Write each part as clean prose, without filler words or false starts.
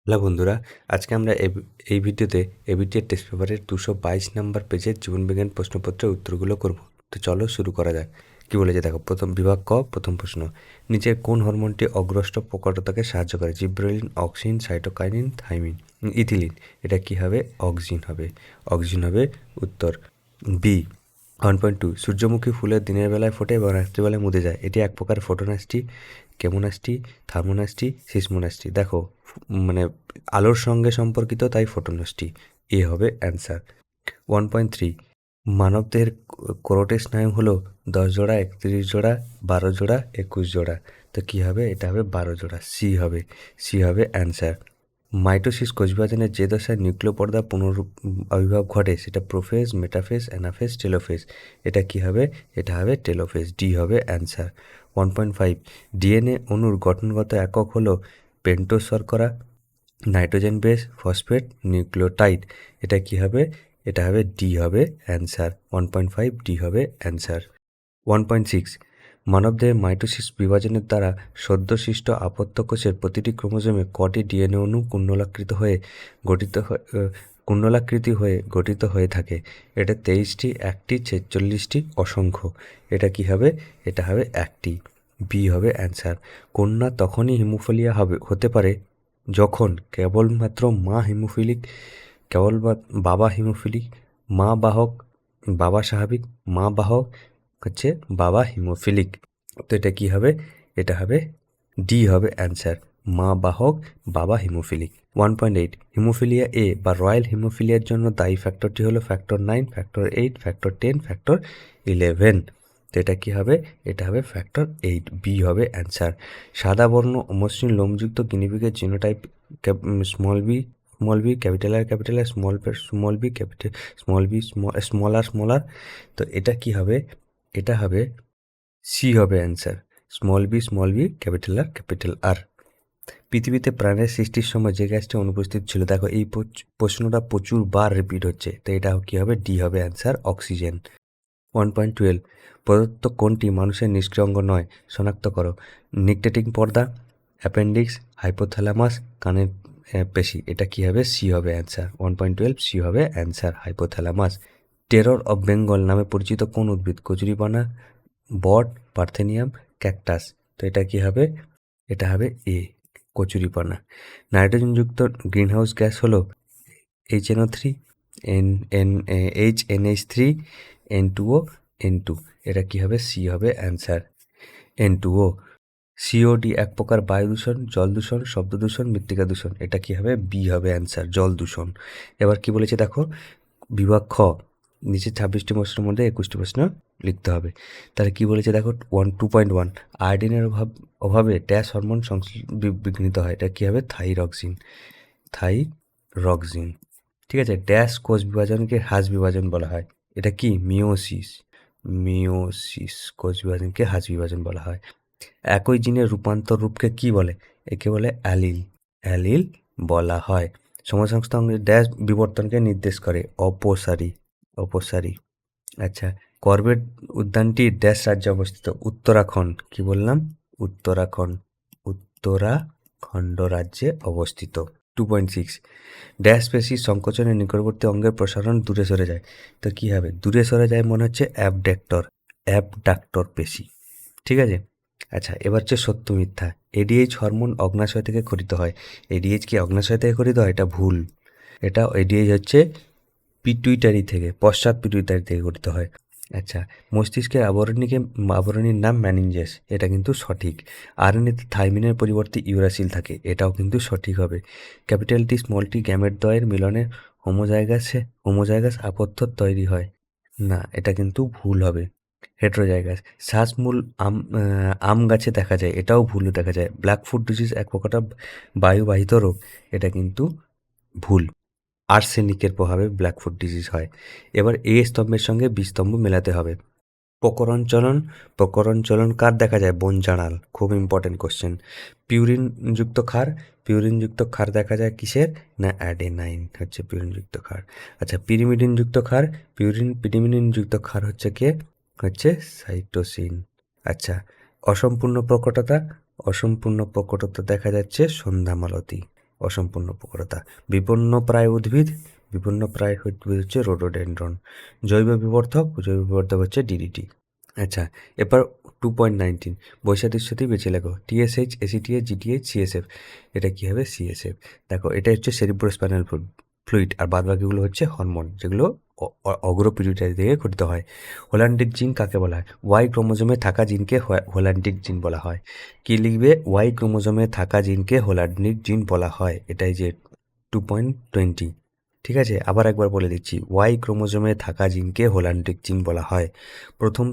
Hello বন্ধুরা, আজকে আমরা এই ভিডিওতে এবিটিএর টেস্ট পেপারের 222 নাম্বার পেজের জীবনবিজ্ঞান প্রশ্নপত্রের উত্তরগুলো করব। তো চলো শুরু করা যাক। কি বলেছে দেখো, প্রথম বিভাগ ক, প্রথম প্রশ্ন। নিচের কোন হরমোনটি অগ্রষ্ট প্রকটতাকে সাহায্য করে? Gibberellin, auxin, cytokinin, thiamine, ethylene. এটা কি হবে? অক্সিন হবে। অক্সিন হবে উত্তর। বি 1.2, সূর্যমুখী ফুলের দিনের বেলায় ফোটে এবং রাত্রিবেলায় মুদে যায়। এটি এক প্রকার ফোটোনাস্টি, কেমোনাস্টি, থার্মোনাস্টি, সিসমোনাস্টি। দেখো, মানে আলোর সঙ্গে সম্পর্কিত, তাই ফোটোনাস্টি। এ হবে অ্যান্সার। 1.3, মানবদেহের কোরটে স্নায়ু হলো 10 জোড়া, 31 জোড়া, 12 জোড়া, 21 জোড়া। তো কী হবে? এটা হবে 12 জোড়া। সি হবে অ্যান্সার। মাইটোসিস কোষবিভাজনের যে দশায় নিউক্লিয় পর্দা আবির্ভাব ঘটে সেটা প্রোফেজ, মেটাফেজ, অ্যানাফেজ, টেলোফেজ। এটা কি হবে? এটা হবে টেলোফেজ। ডি হবে অ্যান্সার। 1.5, ডিএনএ অণুর গঠনগত একক হলো পেন্টোজ শর্করা, নাইট্রোজেন বেস, ফসফেট, নিউক্লিওটাইড। এটা কি হবে? এটা হবে ডি হবে অ্যান্সার। 1.5, ডি হবে অ্যান্সার। 1.6, মানবদেহে মাইটোসিস বিভাজনের দ্বারা সদ্যসৃষ্ট আবদ্ধ কোষের প্রতিটি ক্রোমোজোমে কটি ডিএনএ অণু কুণ্ডলাকৃতি হয়ে গঠিত হয়ে থাকে? এটা 23টি, 1টি, 46টি, অসংখ্য। এটা কি হবে? এটা হবে 1টি। বি হবে অ্যান্সার। কন্যা তখনই হিমোফিলিয়া হতে পারে যখন কেবলমাত্র বাবা হিমোফিলিক, মা বাহক, বাবা স্বাভাবিক, মা বাহক হচ্ছে বাবা হিমোফিলিক। তো এটা কি হবে? এটা হবে ডি হবে অ্যান্সার। মা বাহক, বাবা হিমোফিলিক। 1.8, হিমোফিলিয়া এ বা রয়্যাল হিমোফিলিয়ার জন্য দায়ী ফ্যাক্টরটি হলো ফ্যাক্টর 9, ফ্যাক্টর 8, ফ্যাক্টর 10, ফ্যাক্টর 11। তো এটা কি হবে? এটা হবে ফ্যাক্টর 8। বি হবে অ্যান্সার। সাদা বর্ণ মসৃণ লোমযুক্ত গিনিপিগের genotype small B, capital R, small B, capital small R. তো এটা কি হবে? এটা হবে সি হবে answer. Small B, capital R, capital R. পৃথিবীতে প্রাণের সৃষ্টির সময় যে গ্যাসটি অনুপস্থিত ছিল, দেখো এই প্রশ্নটা প্রচুর বার রিপিট হচ্ছে, তো এটা কি হবে? ডি হবে অ্যান্সার, অক্সিজেন। 1.12, প্রদত্ত কোনটি মানুষের নিষ্ক্রিয় অঙ্গ নয়? শনাক্ত করো। নিকটেটিং পর্দা, অ্যাপেন্ডিক্স, হাইপোথ্যালামাস, কানের পেশি। এটা কি হবে? সি হবে অ্যান্সার। 1.12, সি হবে answer, hypothalamus. Terror of Bengal নামে পরিচিত কোন উদ্ভিদ? কচুরিপানা, বট, পার্থেনিয়াম, ক্যাকটাস। তো এটা কি হবে? এটা হবে এ, কচুরিপানা। নাইট্রোজেনযুক্ত গ্রিনহাউস গ্যাস হলো HNO3, N N HNH3, N2O, N2। এটা কি হবে? সি হবে অ্যান্সার, N2O। সিওডি এক প্রকার বায়ু দূষণ, জল দূষণ, শব্দ দূষণ, মৃত্তিকা দূষণ। এটা কি হবে? বি হবে অ্যান্সার, জল দূষণ। এবার কি বলেছে দেখো, বিভাগ খ, নিচে 26টি প্রশ্নের মধ্যে 21টি প্রশ্ন লিখতে হবে। তাহলে কি বলেছে দেখো, 2.1, আয়োডিনের অভাবে ড্যাশ হরমোন বিঘ্নিত হয়। এটা কি হবে? থাইরক্সিন। ঠিক আছে। ড্যাশ কোষ বিভাজনকে হ্রাস বিভাজন বলা হয়। এটা কি? মিওসিস কোষ বিভাজনকে হ্রাস বিভাজন বলা হয়। একই জিনের রূপান্তর রূপকে কি বলে? একে বলে অ্যালিল বলা হয়। সমসংস্থ অঙ্গের ড্যাশ বিবর্তনকে নির্দেশ করে? অপসারী। আচ্ছা, কর্বেট উদ্যানটি ড্যাশ রাজ্যে অবস্থিত? উত্তরাখণ্ড। কি বললাম? উত্তরাখণ্ড রাজ্যে অবস্থিত। 2.6, ড্যাশ পেশি সংকোচনের নিকটবর্তী অঙ্গের প্রসারণ দূরে সরে যায়। তো কি হবে? দূরে সরে যায় মনে হচ্ছে অ্যাবডাক্টর পেশি। ঠিক আছে। আচ্ছা, এবার হচ্ছে সত্য মিথ্যা। এডিএইচ হরমোন অগ্নাশয় থেকে খরিত হয়। এডিএইচ কি অগ্নাশয় থেকে খরিত হয়? এটা ভুল। এটা এডিএইচ হচ্ছে পশ্চাৎ পিটুইটারি থেকে গঠিত হয়। আচ্ছা, মস্তিষ্কের আবরণীর নাম ম্যানিনজেস। এটা কিন্তু সঠিক। আরএনএতে থাইমিনের পরিবর্তে ইউরাসিল থাকে। এটাও কিন্তু সঠিক হবে। Capital T small tea gamete দ্বয়ের মিলনে হোমোজাইগাস আপত্য তৈরি হয়। না, এটা কিন্তু ভুল হবে। হেটেরোজাইগাস। শ্বাসমূল আম গাছে দেখা যায়। এটাও ভুল দেখা যায়। ব্ল্যাকফুট ডিজিজ এক প্রকার বায়ুবাহিত রোগ। এটা কিন্তু ভুল। আর্সেনিকের প্রভাবে ব্ল্যাকফুট ডিজিজ হয়। এবার এ স্তম্ভের সঙ্গে বি স্তম্ভ মেলাতে হবে। প্রকরণ চলন কার দেখা যায়? বোন জানাল। খুব ইম্পর্টেন্ট কোশ্চেন। পিউরিনযুক্ত ক্ষার দেখা যায় কিসের? না, অ্যাডেনাইন হচ্ছে পিউরিনযুক্ত ক্ষার। আচ্ছা, পিরিমিডিনযুক্ত ক্ষার হচ্ছে কে? হচ্ছে সাইটোসিন। আচ্ছা, অসম্পূর্ণ প্রকটতা দেখা যাচ্ছে সন্ধ্যামালতি। অসম্পূর্ণ প্রখরতা। বিপন্নপ্রায় উদ্ভিদ, বিপন্নপ্রায় উদ্ভিদ হচ্ছে রোডোডেনড্রন। জৈব বিবর্ধক, জৈব বিবর্ধক হচ্ছে ডিডিটি। আচ্ছা, এবার 2.19 বৈসাদৃশ্য দিয়ে বেছে লেখো। TSH, ACTH, GTH, CSF. এটা কী হবে? সিএসএফ। দেখো, এটা হচ্ছে সেরিব্রোস্পাইনাল ফ্লুইড, আর বাদবাকিগুলো হচ্ছে হরমোন, যেগুলো অগ্রপিটুইটারি থেকে গঠিত হয়। হোল্যান্ডিক জিন কাকে বলা হয়? ওয়াই ক্রোমোজোমে থাকা জিনকে হোল্যান্ডিক জিন বলা হয়। কি লিখবে? ওয়াই ক্রোমোজোমে থাকা জিনকে হোল্যান্ডিক জিন বলা হয়। এটাই যে 2.20। ঠিক আছে, আবার একবার বলে দিচ্ছি, ওয়াই ক্রোমোজোমে থাকা জিনকে হোল্যান্ডিক জিন বলা হয়। প্রথম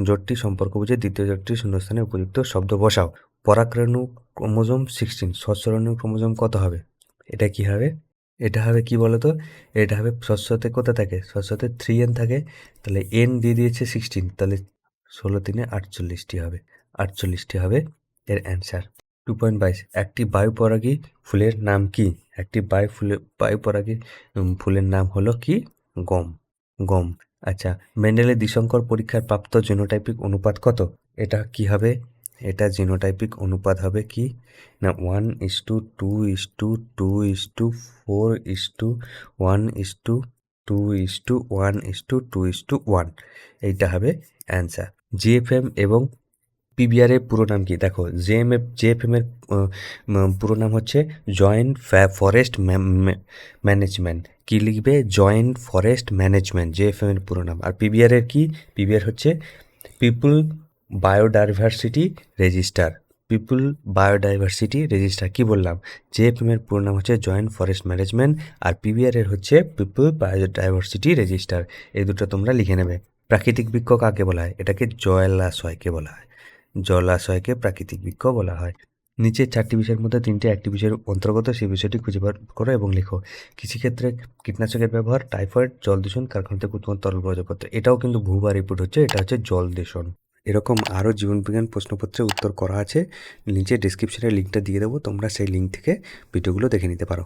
জোটটি সম্পর্ক বুঝে দ্বিতীয় জোটটি শূন্যস্থানে উপযুক্ত শব্দ বসাও। পরাগরেণু ক্রোমোজোম 16, শ্বসরেণু ক্রোমোজোম কত হবে? এটা কি হবে? এটা হবে কি বলতো? এটা হবে শস্যতে কত থাকে? শস্যতে 3n থাকে, তাহলে n দিয়ে দিয়েছে 16, তাহলে 16×3 48টি হবে। 48টি হবে এর অ্যান্সার। 2.22 একটি বায়ুপরাগী ফুলের নাম কি? একটি বায়ুপরাগী ফুলের নাম হলো কি? গম। গম। আচ্ছা, মেন্ডেলের দ্বিসংকর পরীক্ষার প্রাপ্ত জিনোটাইপিক অনুপাত কত? এটা কি হবে? এটা জিনোটাইপিক অনুপাত হবে কি না 1:2:2:4:1:2:1:2:1। এইটা হবে অ্যান্সার। জিএফএম এবং পিবিআর এর পুরো নাম কি? দেখো, জেএফএম এর পুরো নাম হচ্ছে জয়েন্ট ফরেস্ট ম্যানেজমেন্ট। কি লিখবে? জয়েন্ট ফরেস্ট ম্যানেজমেন্ট, জেএফএম এর পুরো নাম। আর পিবিআর এর কি? পিবিআর হচ্ছে people biodiversity register. People biodiversity register. কি বললাম? জেএফএম এর পুরো নাম হচ্ছে জয়েন্ট ফরেস্ট ম্যানেজমেন্ট, আর পিবিআর এর হচ্ছে পিপল বায়োডাইভার্সিটি রেজিস্টার। এই দুটো তোমরা লিখে নেবে। প্রাকৃতিক বৃক্ষ কাকে বলা হয়? এটাকে জলাশয়কে বলা হয়। জলাশয়কে প্রাকৃতিক বৃক্ষ বলা হয়। নিচের 4টি বিষয়ের মধ্যে 3টি একটি বিষয়ের অন্তর্গত, সেই বিষয়টি খুঁজে বার করো এবং লেখো। কৃষিক্ষেত্রে কীটনাশকের ব্যবহার, টাইফয়েড, জল দূষণ, কারখানা থেকে উৎপন্ন তরল বর্জ্যপদার্থ। এটাও কিন্তু বহুবার রিপিট হচ্ছে, এটা হচ্ছে জল দূষণ। এরকম আরও জীবনবিজ্ঞান প্রশ্নপত্রের উত্তর করা আছে, নিচে ডিসক্রিপশনে লিঙ্কটা দিয়ে দেবো, তোমরা সেই লিঙ্ক থেকে ভিডিওগুলো দেখে নিতে পারো।